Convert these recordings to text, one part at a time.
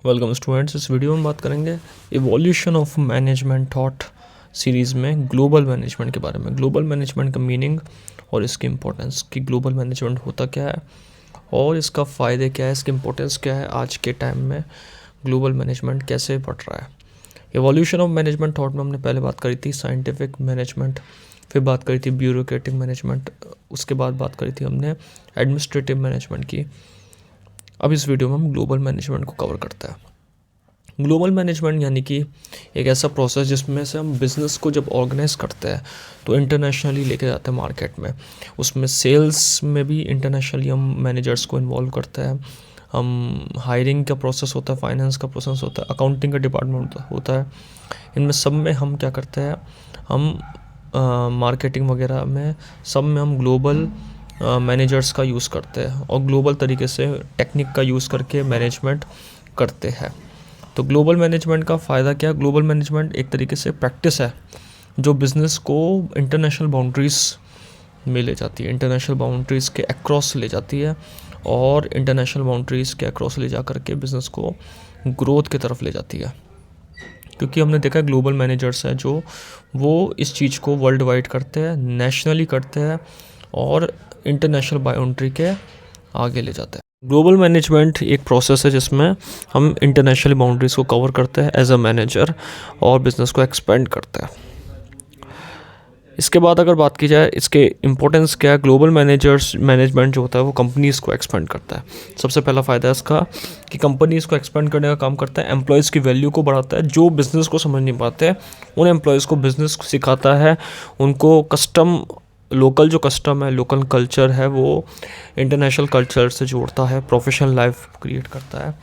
Welcome students. इस video में बात करेंगे evolution of management thought series में ग्लोबल मैनेजमेंट के बारे में। ग्लोबल मैनेजमेंट का मीनिंग और इसकी इम्पोर्टेंस कि ग्लोबल मैनेजमेंट होता क्या है और इसका फ़ायदे क्या है, इसकी इम्पोर्टेंस क्या है आज के टाइम में, ग्लोबल मैनेजमेंट कैसे बढ़ रहा है। इवोल्यूशन ऑफ मैनेजमेंट थॉट में हमने पहले बात करी थी साइंटिफिक मैनेजमेंट, फिर बात करी थी ब्यूरोक्रेटिक मैनेजमेंट, उसके बाद बात करी थी हमने एडमिनिस्ट्रेटिव मैनेजमेंट की। अब इस वीडियो में हम ग्लोबल मैनेजमेंट को कवर करते हैं। ग्लोबल मैनेजमेंट यानी कि एक ऐसा प्रोसेस जिसमें से हम बिज़नेस को जब ऑर्गेनाइज करते हैं तो इंटरनेशनली लेके जाते हैं मार्केट में। उसमें सेल्स में भी इंटरनेशनली हम मैनेजर्स को इन्वॉल्व करते हैं। हम हायरिंग का प्रोसेस होता है, फाइनेंस का प्रोसेस होता है, अकाउंटिंग का डिपार्टमेंट होता है। इनमें सब में हम क्या करते हैं, हम मार्केटिंग वगैरह में सब में हम ग्लोबल मैनेजर्स का यूज़ करते हैं और ग्लोबल तरीके से टेक्निक का यूज़ करके मैनेजमेंट करते हैं। तो ग्लोबल मैनेजमेंट का फ़ायदा क्या है? ग्लोबल मैनेजमेंट एक तरीके से प्रैक्टिस है जो बिज़नेस को इंटरनेशनल बाउंड्रीज़ में ले जाती है, इंटरनेशनल बाउंड्रीज़ के अक्रॉस ले जाती है और इंटरनेशनल बाउंड्रीज़ के अक्रॉस ले जा करके बिज़नेस को ग्रोथ की तरफ ले जाती है। क्योंकि हमने देखा है ग्लोबल मैनेजर्स हैं जो वो इस चीज़ को वर्ल्ड वाइड करते हैं, नेशनली करते हैं और इंटरनेशनल बाउंड्री के आगे ले जाते हैं। ग्लोबल मैनेजमेंट एक प्रोसेस है जिसमें हम इंटरनेशनल बाउंड्रीज़ को कवर करते हैं एज अ मैनेजर और बिज़नेस को एक्सपेंड करते हैं। इसके बाद अगर बात की जाए इसके इम्पोर्टेंस क्या है, ग्लोबल मैनेजमेंट जो होता है वो कंपनीज़ को एक्सपेंड करता है। सबसे पहला फ़ायदा है इसका कि कंपनीज़ को एक्सपेंड करने का काम करता है, एम्प्लॉयज़ की वैल्यू को बढ़ाता है। जो बिज़नेस को समझ नहीं पाते उन एम्प्लॉयज़ को बिज़नेस सिखाता है, उनको लोकल जो कस्टम है, लोकल कल्चर है वो इंटरनेशनल कल्चर से जोड़ता है, प्रोफेशनल लाइफ क्रिएट करता है,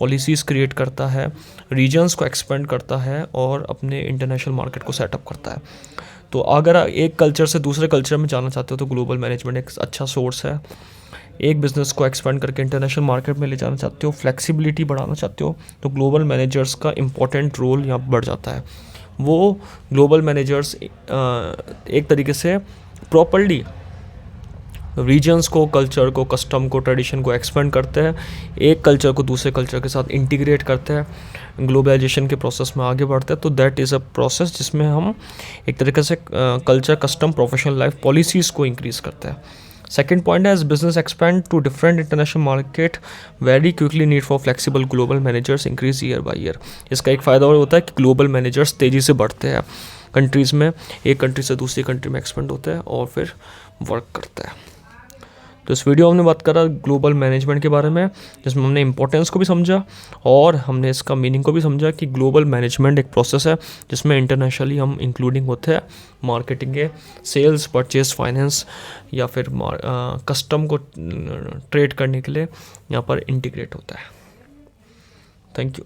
पॉलिसीज़ क्रिएट करता है, रीजन्स को एक्सपेंड करता है और अपने इंटरनेशनल मार्केट को सेटअप करता है। तो अगर एक कल्चर से दूसरे कल्चर में जाना चाहते हो तो ग्लोबल मैनेजमेंट एक अच्छा सोर्स है। एक बिज़नेस को एक्सपेंड करके इंटरनेशनल मार्केट में ले जाना चाहते हो, फ्लेक्सिबिलिटी बढ़ाना चाहते हो तो ग्लोबल मैनेजर्स का इम्पोर्टेंट रोल यहाँ बढ़ जाता है। वो ग्लोबल मैनेजर्स एक तरीके से प्रॉपर्ली रीजन्स को, कल्चर को, कस्टम को, ट्रेडिशन को एक्सपेंड करते हैं, एक कल्चर को दूसरे कल्चर के साथ इंटीग्रेट करते हैं, ग्लोबलाइजेशन के प्रोसेस में आगे बढ़ते हैं। तो दैट इज़ अ प्रोसेस जिसमें हम एक तरीके से culture, custom, professional life, policies को इंक्रीज़ करते हैं। सेकेंड पॉइंट है, as business expand to different international market very quickly need for flexible global managers increase year by year. इसका एक फ़ायदा और होता है कि ग्लोबल मैनेजर्स तेज़ी से बढ़ते हैं कंट्रीज़ में, एक कंट्री से दूसरी कंट्री में एक्सपेंड होते हैं और फिर वर्क करते हैं। तो इस वीडियो में हमने बात करा ग्लोबल मैनेजमेंट के बारे में, जिसमें हमने इंपॉर्टेंस को भी समझा और हमने इसका मीनिंग को भी समझा कि ग्लोबल मैनेजमेंट एक प्रोसेस है जिसमें इंटरनेशनली हम इंक्लूडिंग होते हैं मार्केटिंग के, सेल्स, परचेज, फाइनेंस या फिर कस्टम को ट्रेड करने के लिए यहाँ पर इंटीग्रेट होता है। Thank you.